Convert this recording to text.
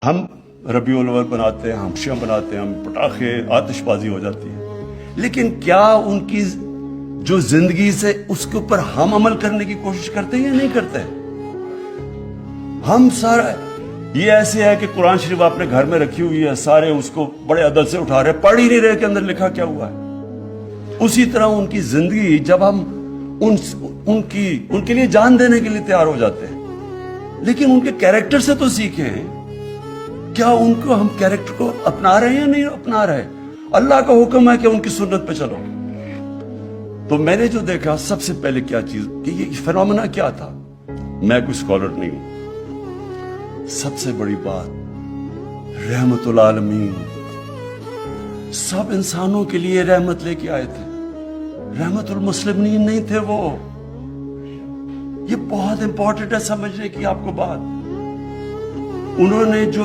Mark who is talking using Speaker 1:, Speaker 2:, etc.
Speaker 1: ہم ربیع الاول بناتے ہیں، ہم شمع بناتے ہیں، ہم پٹاخے، آتش بازی ہو جاتی ہے، لیکن کیا ان کی جو زندگی سے اس کے اوپر ہم عمل کرنے کی کوشش کرتے ہیں یا نہیں کرتے؟ ہم سارا یہ ایسے ہے کہ قرآن شریف آپ نے گھر میں رکھی ہوئی ہے، سارے اس کو بڑے عدد سے اٹھا رہے، پڑھ ہی نہیں رہے کہ اندر لکھا کیا ہوا ہے۔ اسی طرح ان کی زندگی جب ہم ان کے لیے جان دینے کے لیے تیار ہو جاتے ہیں، لیکن ان کے کیریکٹر سے تو سیکھیں، کیا ان کو ہم کیریکٹر کو اپنا رہے ہیں یا نہیں اپنا رہے؟ اللہ کا حکم ہے کہ ان کی سنت پہ چلو۔ تو میں نے جو دیکھا سب سے پہلے کیا چیز کہ یہ فینومینا کیا تھا، میں کوئی اسکالر نہیں ہوں، سب سے بڑی بات رحمت العالمین، سب انسانوں کے لیے رحمت لے کے آئے تھے، رحمت المسلمین نہیں تھے وہ۔ یہ بہت امپورٹنٹ ہے سمجھنے کی آپ کو بات۔ انہوں نے جو